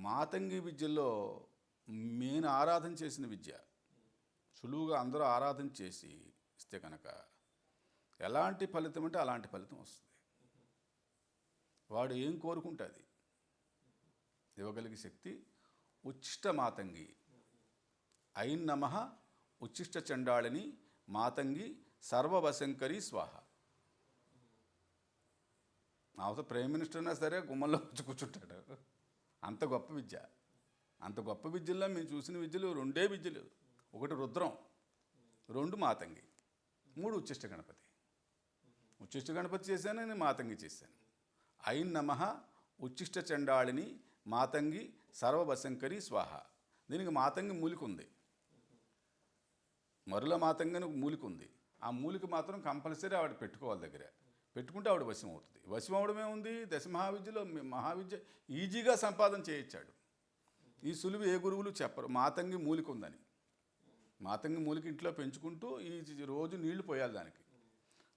మాతంగి విద్యలో నేను ఆరాధన చేసిన విద్య సులువుగా అందరూ ఆరాధన చేసి ఇస్తే కనుక ఎలాంటి ఫలితం అంటే అలాంటి ఫలితం వస్తుంది. వాడు ఏం కోరుకుంటుంది ఇవ్వగలిగే శక్తి ఉచ్చిష్ట మాతంగి ఐన్ నమః ఉచ్చిష్ట చండాళిని మాతంగి సర్వవశంకరి స్వాహ. అవసరం ప్రైమ్ మినిస్టర్ అయినా సరే గుమ్మల్లో వచ్చి కూర్చుంటాడు. అంత గొప్ప విద్య. అంత గొప్ప విద్యల్లో మేము చూసిన విద్యలు రెండే విద్యలు. ఒకటి రుద్రం, రెండు మాతంగి, మూడు ఉచ్చిష్ట గణపతి. ఉచ్చిష్ట గణపతి చేశాను, నేను మాతంగి చేశాను. ఐన్ నమః ఉచ్చిష్ట చండాళిని మాతంగి సర్వవశంకరి స్వాహ. దీనికి మాతంగి మూలిక ఉంది, మరుల మాతంగి అని ఒక మూలిక ఉంది. ఆ మూలిక మాత్రం కంపల్సరీ ఆవిడ పెట్టుకోవాలి, దగ్గర పెట్టుకుంటే ఆవిడ వశం అవుతుంది. వశం అవడమే ఉంది. దశ మహావిద్యలో మహావిద్య ఈజీగా సంపాదన చేయించాడు. ఈ సులువు ఏ గురువులు చెప్పరు. మాతంగి మూలిక ఉందని, మాతంగి మూలిక ఇంట్లో పెంచుకుంటూ ఈ రోజు నీళ్లు పోయాలి దానికి.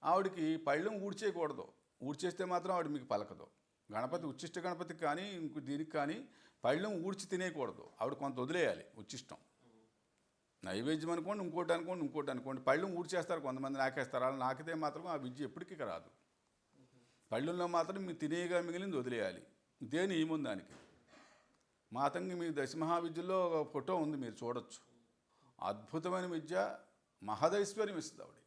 ఆవిడకి పళ్ళెం ఊడ్చేయకూడదు. ఊడ్చేస్తే మాత్రం ఆవిడ మీకు పలకదు. గణపతి ఉచ్చిష్ట గణపతికి కానీ ఇంకో దీనికి కానీ పళ్ళెం ఊడ్చి తినేయకూడదు. ఆవిడ కొంత వదిలేయాలి. ఉచ్చిష్టం నైవేద్యం అనుకోండి, ఇంకోటి అనుకోండి. పళ్ళెం ఊడ్చేస్తారు కొంతమంది, నాకేస్తారు. అలా నాకితే మాత్రం ఆ విద్య ఎప్పటికీ రాదు. పళ్ళెంలో మాత్రం మీరు తినేయగా మిగిలింది వదిలేయాలి. ఇదే నియమం దానికి. మాతంగి మీ దశమహావిద్యలో ఒక ఫోటో ఉంది, మీరు చూడొచ్చు. అద్భుతమైన విద్య, మహదైశ్వర్యం ఇస్తుంది ఆవిడ.